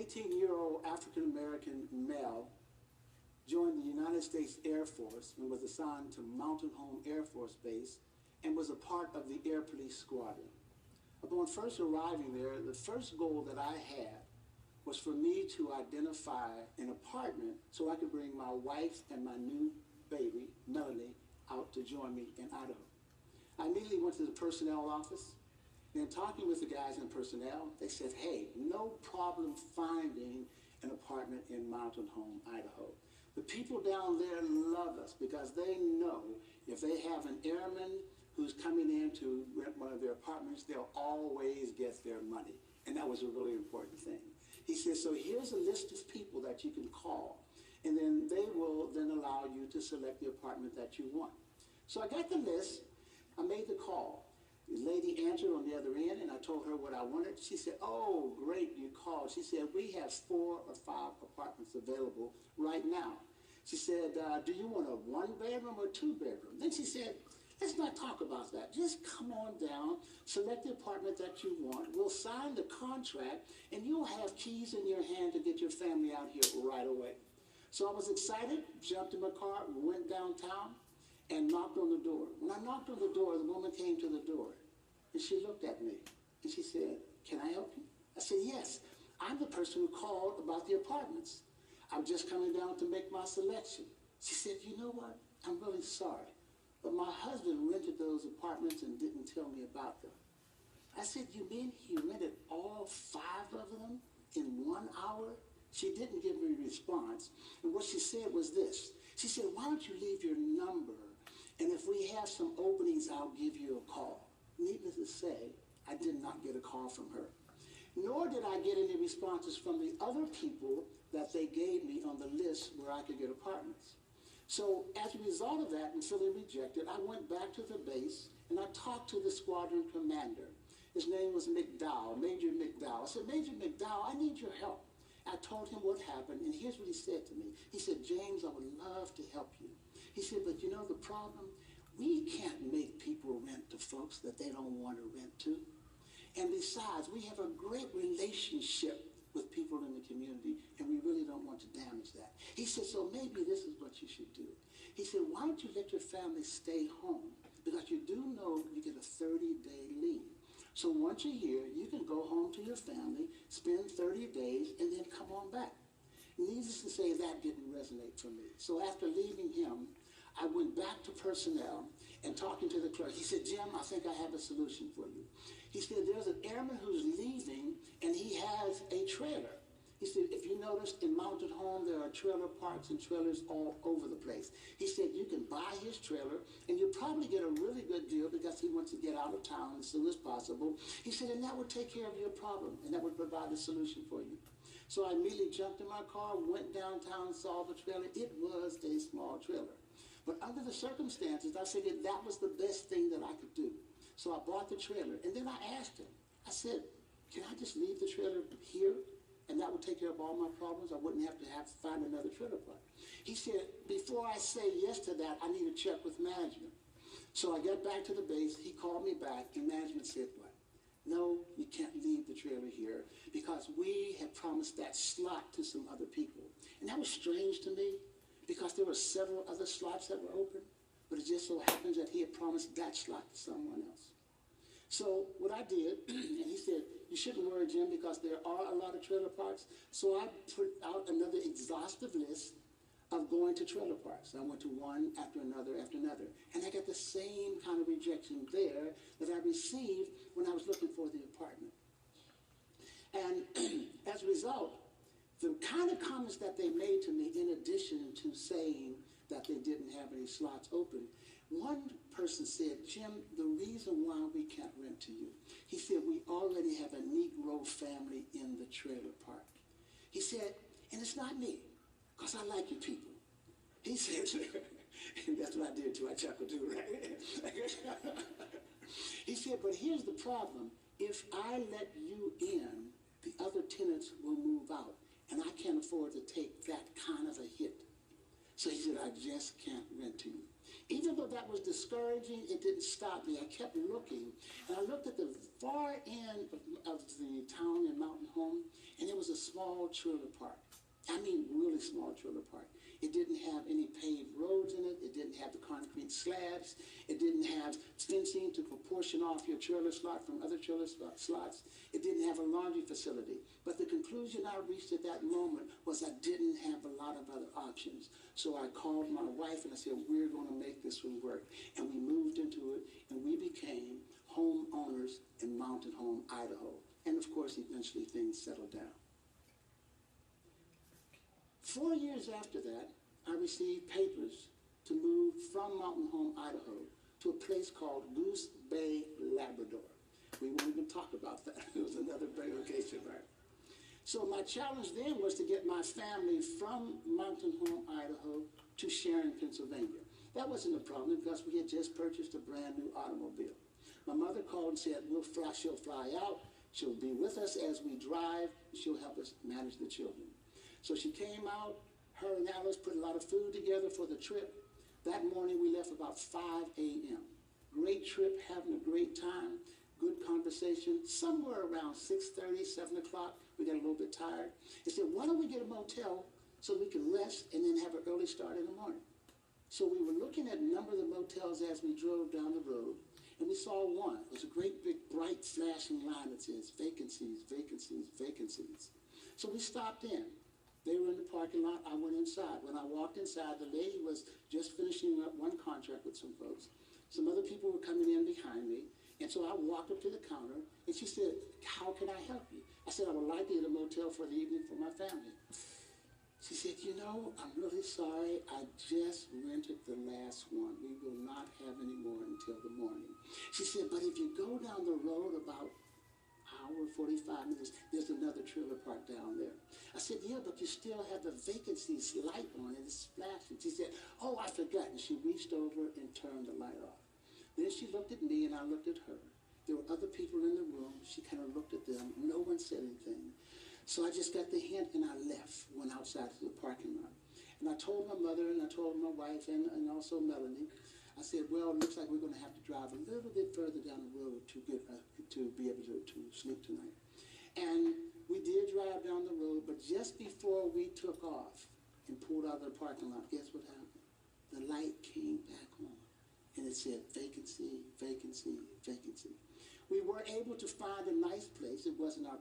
18-year-old African-American male joined the United States Air Force and was assigned to Mountain Home Air Force Base and was a part of the Air Police Squadron. Upon first arriving there, the first goal that I had was for me to identify an apartment so I could bring my wife and my new baby, Melanie, out to join me in Idaho. I immediately went to the personnel office, and talking with the guys in personnel, they said, hey, no problem finding an apartment in Mountain Home, Idaho. The people down there love us because they know if they have an airman who's coming in to rent one of their apartments, they'll always get their money. And that was a really important thing. He said, so here's a list of people that you can call, and then they will then allow you to select the apartment that you want. So I got the list, I made the call. The lady answered on the other end, and I told her what I wanted. She said, oh, great, you called. She said, we have 4 or 5 apartments available right now. She said, do you want a 1-bedroom or 2-bedroom? Then she said, let's not talk about that. Just come on down, select the apartment that you want. We'll sign the contract, and you'll have keys in your hand to get your family out here right away. So I was excited, jumped in my car, went downtown, and knocked on the door. When I knocked on the door, the woman came to the door, and she looked at me, and she said, can I help you? I said, yes. I'm the person who called about the apartments. I'm just coming down to make my selection. She said, you know what? I'm really sorry, but my husband rented those apartments and didn't tell me about them. I said, you mean he rented all 5 of them in 1 hour? She didn't give me a response, and what she said was this. She said, why don't you leave your number, and if we have some openings, I'll give you a call. Needless to say, I did not get a call from her. Nor did I get any responses from the other people that they gave me on the list where I could get apartments. So as a result of that and feeling rejected, I went back to the base and I talked to the squadron commander. His name was McDowell, Major McDowell. I said, Major McDowell, I need your help. I told him what happened, and here's what he said to me. He said, James, I would love to help you. He said, but you know the problem? We can't make people rent to folks that they don't want to rent to. And besides, we have a great relationship with people in the community, and we really don't want to damage that. He said, so maybe this is what you should do. He said, why don't you let your family stay home? Because you do know you get a 30-day leave. So once a year, you can go home to your family, spend 30 days, and then come on back. Needless to say, that didn't resonate for me. So after leaving him, I went back to personnel and talking to the clerk. He said, Jim, I think I have a solution for you. He said, there's an airman who's leaving, and he has a trailer. He said, if you notice, in Mountain Home, there are trailer parks and trailers all over the place. He said, you can buy his trailer, and you'll probably get a really good deal because he wants to get out of town as soon as possible. He said, and that would take care of your problem, and that would provide a solution for you. So I immediately jumped in my car, went downtown, saw the trailer. It was a small trailer. But under the circumstances, I figured that was the best thing that I could do. So I bought the trailer, and then I asked him, I said, can I just leave the trailer here, and that would take care of all my problems? I wouldn't have to find another trailer park. He said, before I say yes to that, I need to check with management. So I got back to the base, he called me back, and management said, what? No, you can't leave the trailer here because we had promised that slot to some other people. And that was strange to me because there were several other slots that were open, but it just so happens that he had promised that slot to someone else. So what I did, and he said, you shouldn't worry, Jim, because there are a lot of trailer parks. So I put out another exhaustive list of going to trailer parks. I went to one after another, and I got the same kind of rejection there that I received when I was looking for the apartment. And as a result, the kind of comments that they made to me, in addition to saying that they didn't have any slots open, one person said, Jim, the reason why we can't rent to you, he said, we already have a Negro family in the trailer park. He said, and it's not me, because I like you people. He said, and that's what I did too, I chuckled too, right? He said, but here's the problem. If I let you in, the other tenants will move out, and I can't afford to take that kind of a hit. So he said, I just can't rent to you. Even though that was discouraging, it didn't stop me. I kept looking, and I looked at the far end of the town in Mountain Home, and it was a small trailer park. I mean, really small trailer park. It didn't have any paved roads in it. It didn't have the concrete slabs. It didn't have fencing to proportion off your trailer slot from other trailer slots. It didn't have a laundry facility. But the conclusion I reached at that moment was I didn't have a lot of other options. So I called my wife and I said, we're going to make this one work. And we moved into it, and we became homeowners in Mountain Home, Idaho. And of course, eventually things settled down. 4 years after that, I received papers to move from Mountain Home, Idaho, to a place called Goose Bay, Labrador. We won't even talk about that. It was another Bay location, right? So my challenge then was to get my family from Mountain Home, Idaho, to Sharon, Pennsylvania. That wasn't a problem because we had just purchased a brand new automobile. My mother called and said, she'll fly out, she'll be with us as we drive, and she'll help us manage the children. So she came out, her and Alice put a lot of food together for the trip. That morning we left about 5 a.m. Great trip, having a great time, good conversation. Somewhere around 6:30, 7 o'clock, we got a little bit tired. They said, why don't we get a motel so we can rest and then have an early start in the morning? So we were looking at a number of the motels as we drove down the road, and we saw one. It was a great big bright flashing line that says vacancies, vacancies, vacancies. So we stopped in. They were in the parking lot. I went inside. When I walked inside, the lady was just finishing up one contract with some folks. Some other people were coming in behind me. And so I walked up to the counter, and she said, how can I help you? I said, I would like to get a motel for the evening for my family. She said, you know, I'm really sorry. I just rented the last one. We will not have any more until the morning. She said, but if you go down the road about hour, 45 minutes, there's another trailer park down there. I said, yeah, but you still have the vacancies light on and it's flashing. She said, oh, I forgot. And she reached over and turned the light off. Then she looked at me and I looked at her. There were other people in the room. She kind of looked at them. No one said anything. So I just got the hint and I left, went outside to the parking lot. And I told my mother and I told my wife and also Melanie, I said, well, it looks like we're going to have to drive a little bit further down the road to be able to sleep tonight. And we did drive down the road, but just before we took off and pulled out of the parking lot, guess what happened? The light came back on, and it said vacancy, vacancy, vacancy. We were able to find a nice place. It wasn't our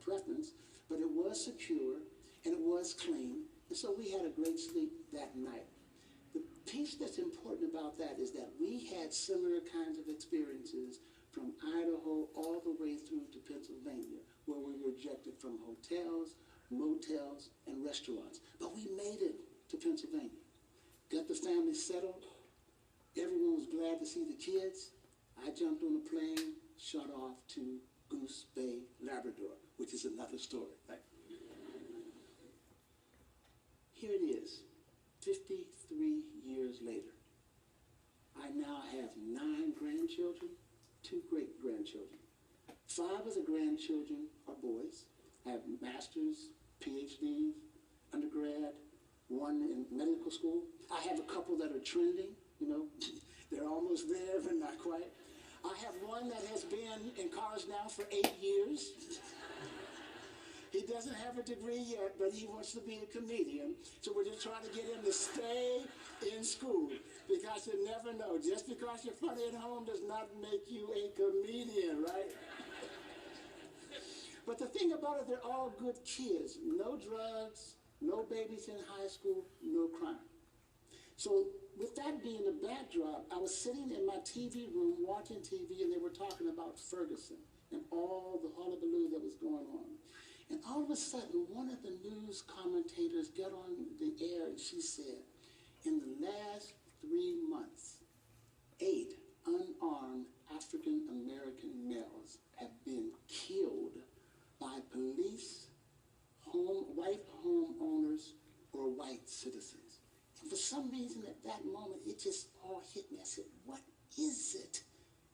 preference, but it was secure, and it was clean, and so we had a great sleep that night. The piece that's important about that is that we had similar kinds of experiences from Idaho all the way through to Pennsylvania, where we were ejected from hotels, motels, and restaurants. But we made it to Pennsylvania. Got the family settled. Everyone was glad to see the kids. I jumped on a plane, shot off to Goose Bay, Labrador, which is another story. Right? Here it is. 53 years later, I now have 9 grandchildren, 2 great-grandchildren. 5 of the grandchildren are boys. I have masters, PhDs, undergrad, 1 in medical school. I have a couple that are trending, you know. They're almost there, but not quite. I have one that has been in college now for 8 years. He doesn't have a degree yet, but he wants to be a comedian. So we're just trying to get him to stay in school, because you never know. Just because you're funny at home does not make you a comedian, right? But the thing about it, they're all good kids. No drugs, no babies in high school, no crime. So with that being the backdrop, I was sitting in my TV room watching TV, and they were talking about Ferguson and all the hullabaloo that was going on. And all of a sudden, one of the news commentators got on the air and she said, in the last 3 months, 8 unarmed African-American males have been killed by police, white homeowners, or white citizens. And for some reason at that moment, it just all hit me. I said, what is it?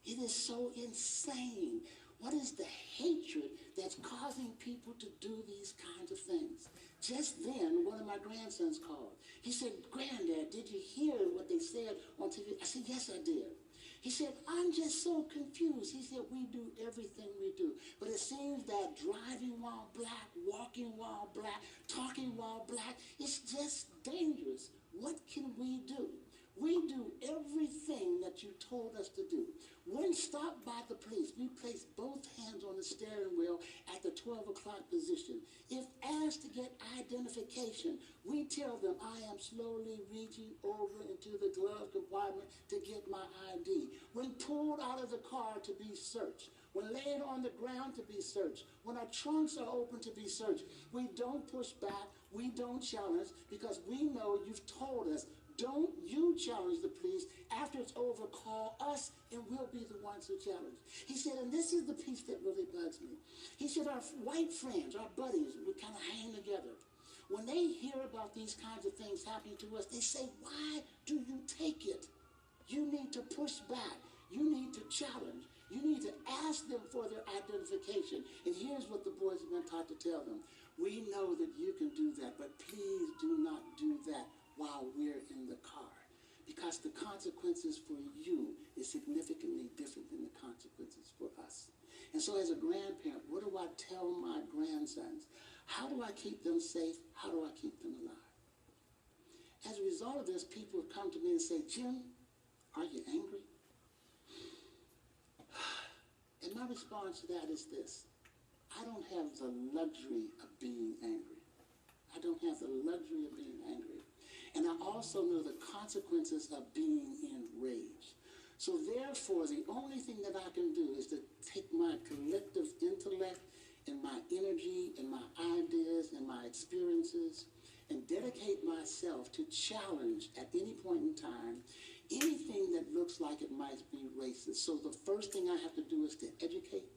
It is so insane. What is the hatred that's causing people to do these kinds of things? Just then, one of my grandsons called. He said, "Granddad, did you hear what they said on TV?" I said, "Yes, I did." He said, "I'm just so confused." He said, "We do everything we do, but it seems that driving while black, walking while black, talking while black, it's just dangerous. What can we do?" We do everything that you told us to do. When stopped by the police, we place both hands on the steering wheel at the 12 o'clock position. If asked to get identification, we tell them, "I am slowly reaching over into the glove compartment to get my ID." When pulled out of the car to be searched, when laid on the ground to be searched, when our trunks are open to be searched, we don't push back, we don't challenge, because we know you've told us, "Don't you challenge the police. After it's over, call us and we'll be the ones who challenge." He said, and this is the piece that really bugs me. He said, our white friends, our buddies, we kind of hang together. When they hear about these kinds of things happening to us, they say, "Why do you take it? You need to push back. You need to challenge. You need to ask them for their identification." And here's what the boys have been taught to tell them. "We know that you can do that, but please do not do that while we're in the car, because the consequences for you is significantly different than the consequences for us." And so as a grandparent, what do I tell my grandsons? How do I keep them safe? How do I keep them alive? As a result of this, people have come to me and say, "Jim, are you angry?" And my response to that is this: I don't have the luxury of being angry. I don't have the luxury of being angry. And I also know the consequences of being enraged. So therefore, the only thing that I can do is to take my collective intellect and my energy and my ideas and my experiences and dedicate myself to challenge at any point in time anything that looks like it might be racist. So the first thing I have to do is to educate.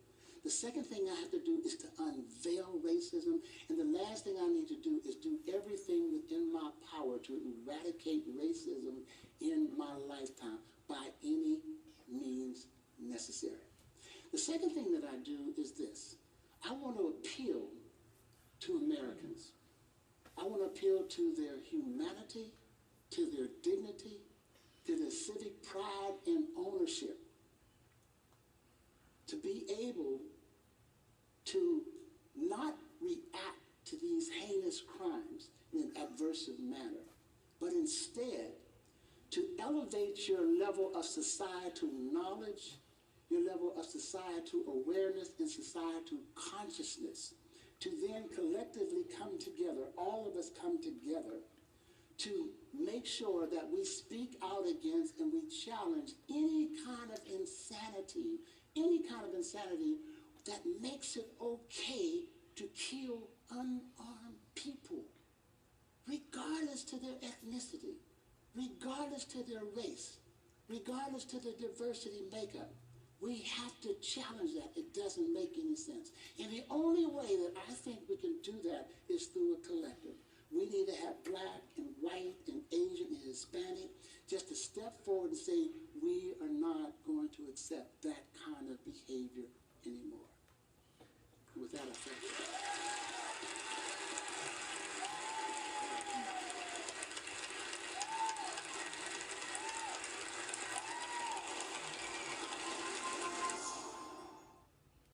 The second thing I have to do is to unveil racism. And the last thing I need to do is do everything within my power to eradicate racism in my lifetime by any means necessary. The second thing that I do is this. I want to appeal to Americans. I want to appeal to their humanity, to their dignity, to their civic pride and ownership, to be able to not react to these heinous crimes in an adversive manner, but instead to elevate your level of societal knowledge, your level of societal awareness and societal consciousness, to then collectively come together, all of us come together, to make sure that we speak out against and we challenge any kind of insanity that makes it okay to kill unarmed people, regardless to their ethnicity, regardless to their race, regardless to their diversity makeup. We have to challenge that. It doesn't make any sense. And the only way that I think we can do that is through a collective. We need to have black and white and Asian and Hispanic just to step forward and say,